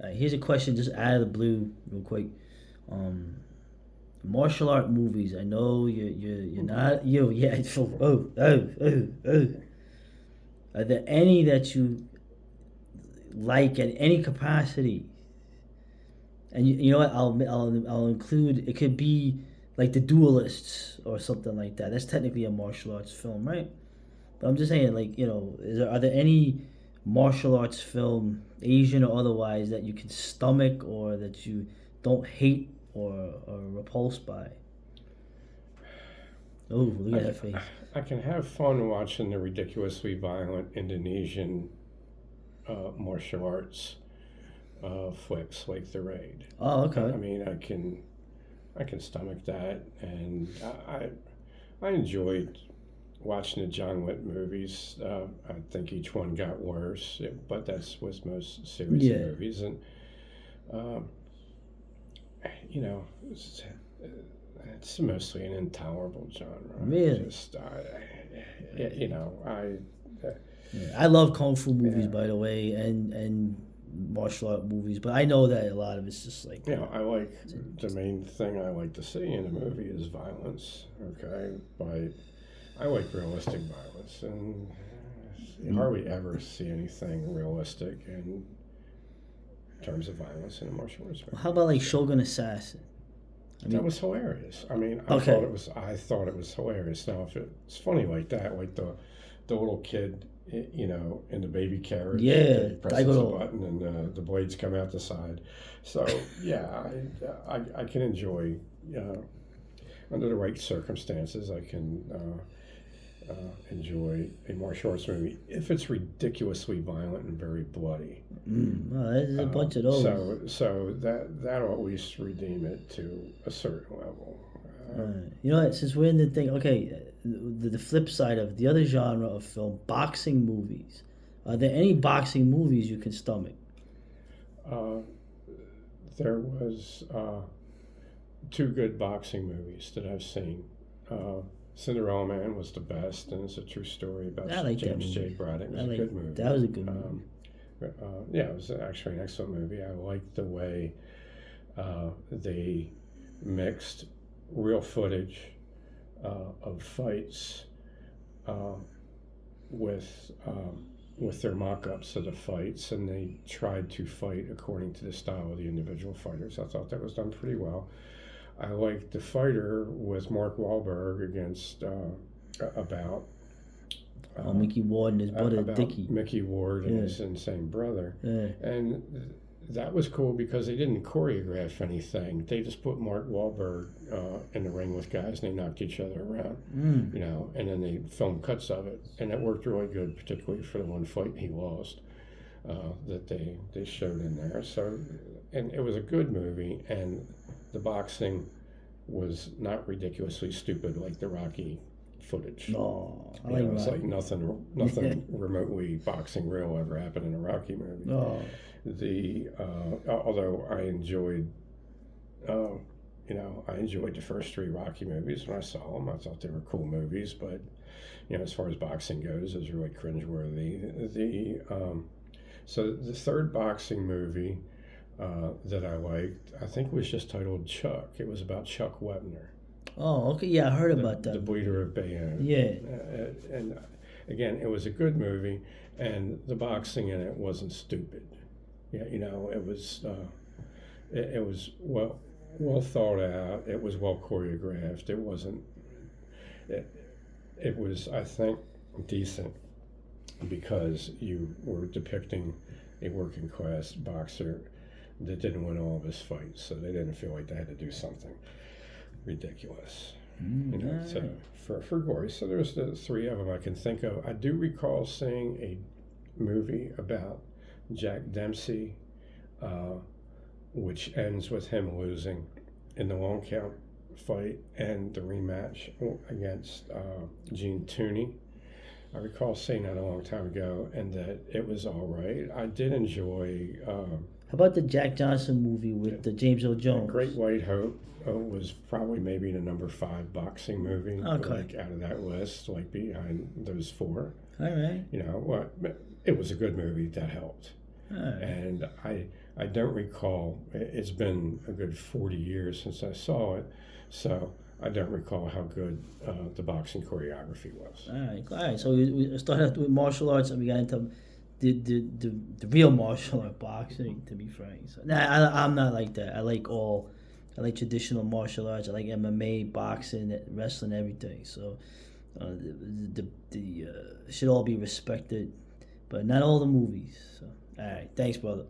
Here's a question just out of the blue, real quick. Um, Martial art movies. I know you're not you. Yeah. Oh. Are there any that you like in any capacity? And you know what? I'll include. It could be like the Duelists or something like that. That's technically a martial arts film, right? But I'm just saying, like, are there any martial arts film, Asian or otherwise, that you can stomach or that you don't hate or repulsed by? Oh, look I at that can, face. I can have fun watching the ridiculously violent Indonesian martial arts flicks like The Raid. Oh, I okay. mean, I can stomach that, and I enjoyed watching the John Wick movies. I think each one got worse, but that's with most series of Yeah, movies, and um, you know, it's, it's mostly an intolerable genre. really. Just you know, uh, Yeah. I love kung fu movies, yeah. by the way, and martial art movies, but I know that a lot of it's just like, You know, I like the main thing I like to see in a movie is violence. Okay, but I like realistic violence, and you mm. hardly ever see anything realistic in terms of violence in a martial arts How movie. about like So Shogun Assassin? I that mean, was hilarious. I mean, okay, I thought it was hilarious. Now, if it's funny like that, like the little kid, you know, in the baby carriage that yeah, he I presses a go button and the blades come out the side. So yeah, I can enjoy. Uh, Under the right circumstances, I can enjoy a martial arts movie if it's ridiculously violent and very bloody. well, there's a bunch of those. So that'll at least redeem it to a certain level. You know what? Since we're in the thing, okay, the flip side of it, the other genre of film, boxing movies. Are there any boxing movies you can stomach? Uh, there was two good boxing movies that I've seen. Uh, Cinderella Man was the best, and it's a true story about I like that James J. movie. Braddock. It I was a like good that movie. was a good movie. Yeah, it was actually an excellent movie. I liked the way they mixed real footage of fights uh, with with their mock-ups of the fights, and they tried to fight according to the style of the individual fighters. I thought that was done pretty well. I liked the fighter with Mark Wahlberg against about Oh, uh, Mickey Ward and his brother about Dickie. Mickey Ward and Yeah, his insane brother, yeah. and that was cool because they didn't choreograph anything. They just put Mark Wahlberg in the ring with guys, and they knocked each other around, Mm. you know, and then they filmed cuts of it, and it worked really good, particularly for the one fight he lost that they showed in there. So, and it was a good movie, and the boxing was not ridiculously stupid like the Rocky footage. Oh, I You like know, it's like Rocky. nothing remotely boxing real ever happened in a Rocky movie. Oh, The although I enjoyed, uh, you know, I enjoyed the first three Rocky movies when I saw them. I thought they were cool movies, but you know, as far as boxing goes, it was really cringeworthy. So the third boxing movie that I liked, I think, was just titled Chuck. It was about Chuck Webner, oh, okay. Yeah, I heard about the that movie. bleeder of Bayonne. Yeah. And again, it was a good movie, and the boxing in it wasn't stupid. Yeah, you know, it was well thought out. It was well choreographed. It wasn't. It, it was, I think, decent because you were depicting a working class boxer that didn't win all of his fights, so they didn't feel like they had to do something ridiculous, you know, All right. for gory. So there's the three of them I can think of. I do recall seeing a movie about Jack Dempsey, uh, which ends with him losing in the long count fight and the rematch against Gene Tooney. I recall seeing that a long time ago, and that it was all right. I did enjoy How about the Jack Johnson movie with the James Earl Great Jones? White Hope. Was probably maybe the number five boxing movie, Okay. like out of that list, like behind those four. All right. You know, what it was a good movie that helped, All right. and I don't recall. It's been a good 40 years since I saw it, so I don't recall how good the boxing choreography was. All right. So we started with martial arts, and we got into the real martial art boxing. To be frank, so, I'm not like that. I like traditional martial arts. I like MMA, boxing, wrestling, everything. So the should all be respected, but not all the movies. So all right, thanks, brother.